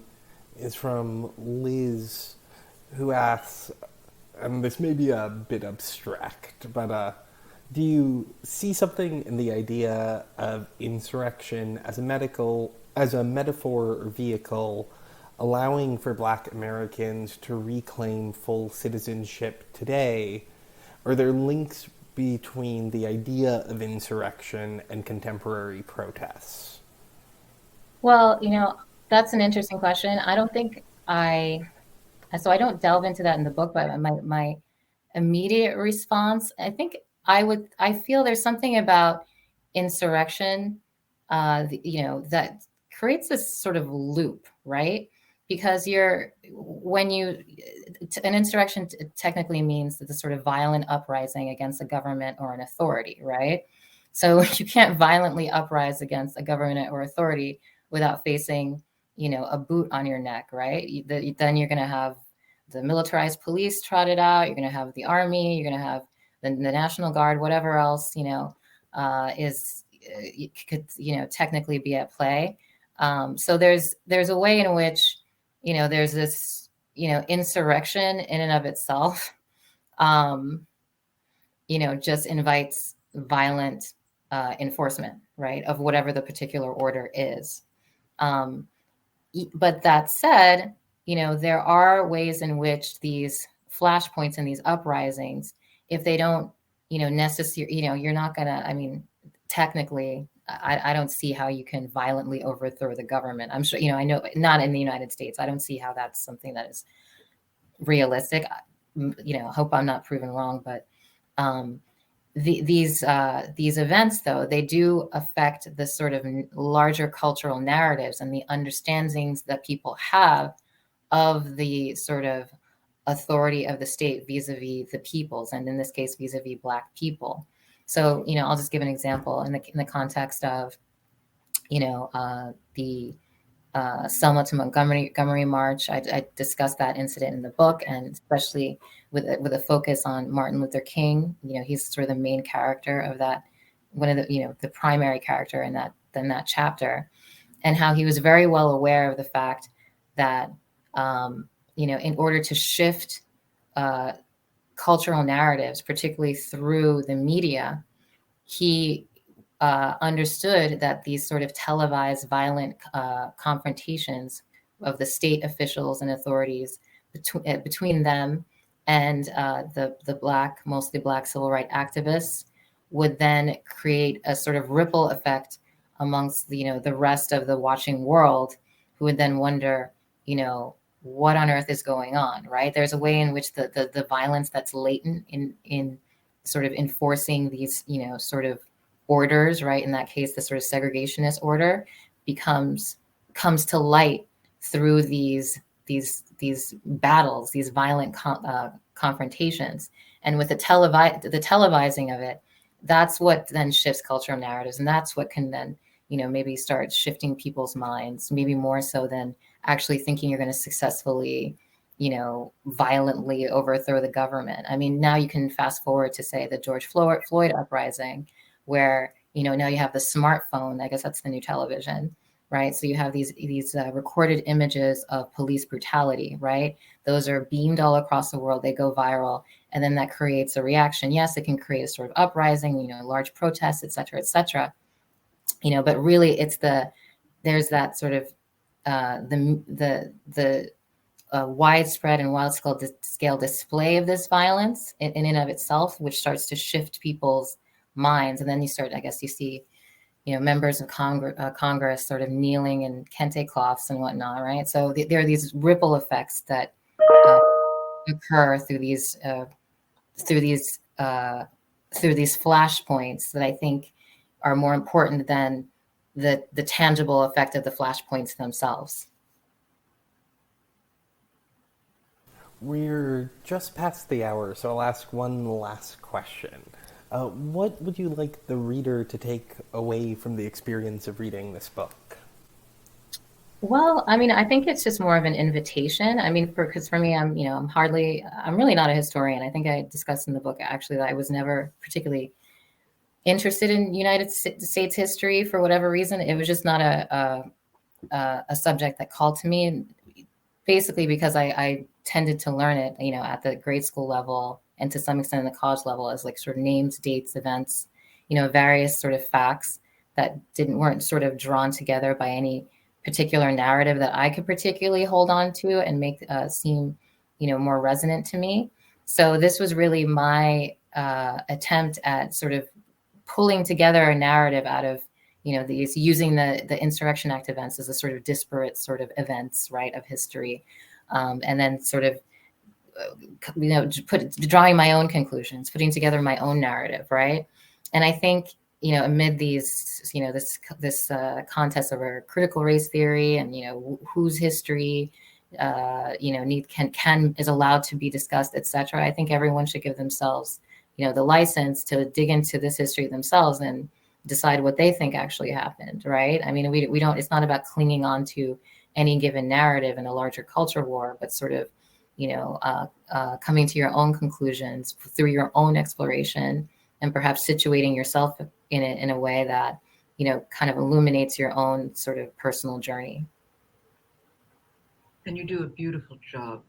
is from Liz, who asks, and this may be a bit abstract, but do you see something in the idea of insurrection as a metaphor or vehicle allowing for Black Americans to reclaim full citizenship today? Are there links between the idea of insurrection and contemporary protests? Well, that's an interesting question. I don't think so I don't delve into that in the book, but my immediate response, I feel there's something about insurrection, that creates this sort of loop, right? Because an insurrection technically means that the sort of violent uprising against a government or an authority, right? So you can't violently uprise against a government or authority without facing, a boot on your neck, right? Then you're going to have the militarized police trotted out. You're going to have the army. You're going to have the National Guard, whatever else, could, technically be at play. So there's a way in which, there's this, insurrection in and of itself, just invites violent enforcement, right, of whatever the particular order is. But that said, there are ways in which these flashpoints and these uprisings, if they don't, necessarily, you're not gonna, technically, I don't see how you can violently overthrow the government. I'm sure, I know not in the United States. I don't see how that's something that is realistic. Hope I'm not proven wrong, but these events, though, they do affect the sort of larger cultural narratives and the understandings that people have of the sort of authority of the state vis-a-vis the peoples, and in this case, vis-a-vis Black people. So, I'll just give an example in the context of, the Selma to Montgomery March. I discussed that incident in the book, and especially with a focus on Martin Luther King. He's sort of the main character of that, one of the the primary character in that chapter, and how he was very well aware of the fact that in order to shift cultural narratives, particularly through the media, he understood that these sort of televised violent confrontations of the state officials and authorities between them and the mostly Black civil rights activists would then create a sort of ripple effect amongst the rest of the watching world, who would then wonder, what on earth is going on, right? There's a way in which the violence that's latent in sort of enforcing these, sort of orders, right? In that case, the sort of segregationist order comes to light through these battles, these violent confrontations, and with the televising of it, that's what then shifts cultural narratives, and that's what can then maybe start shifting people's minds, maybe more so than actually thinking you're going to successfully violently overthrow the government. Now you can fast forward to, say, the George Floyd uprising, where now you have the smartphone. I guess that's the new television, right? So you have these recorded images of police brutality, right? Those are beamed all across the world. They go viral, and then that creates a reaction. Yes, it can create a sort of uprising, large protests, et cetera, et cetera. But really, there's that sort of the widespread and wide-scale display of this violence in and of itself, which starts to shift people's minds. And then you see, members of Congress sort of kneeling in kente cloths and whatnot, right? So there are these ripple effects that occur through these flashpoints that I think are more important than the tangible effect of the flashpoints themselves. We're just past the hour, so I'll ask one last question. What would you like the reader to take away from the experience of reading this book? Well, I think it's just more of an invitation. Because for me, I'm really not a historian. I think I discussed in the book, actually, that I was never particularly interested in United States history for whatever reason. It was just not a subject that called to me, basically because I tended to learn it, at the grade school level and to some extent in the college level as like sort of names, dates, events, various sort of facts that weren't sort of drawn together by any particular narrative that I could particularly hold on to and make seem, more resonant to me. So this was really my attempt at sort of pulling together a narrative out of, these, using the Insurrection Act events as a sort of disparate sort of events, right, of history, and then sort of, drawing my own conclusions, putting together my own narrative, right. And I think, amid these, this contest over critical race theory and, whose history, is allowed to be discussed, et cetera. I think everyone should give themselves, the license to dig into this history themselves and decide what they think actually happened, right? I mean, we don't, it's not about clinging on to any given narrative in a larger culture war, but sort of, coming to your own conclusions through your own exploration, and perhaps situating yourself in it in a way that, kind of illuminates your own sort of personal journey. And you do a beautiful job.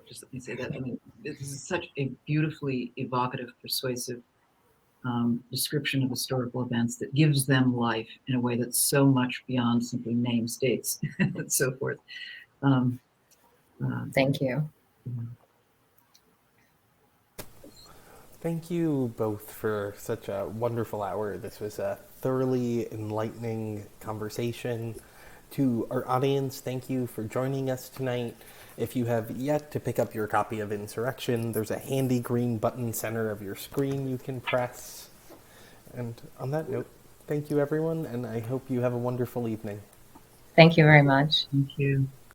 Just let me say that. I mean, this is such a beautifully evocative, persuasive description of historical events that gives them life in a way that's so much beyond simply name states and so forth. Thank you. Thank you both for such a wonderful hour. This was a thoroughly enlightening conversation. To our audience, thank you for joining us tonight. If you have yet to pick up your copy of Insurrection, there's a handy green button center of your screen you can press. And on that note, thank you everyone, and I hope you have a wonderful evening. Thank you very much. Thank you.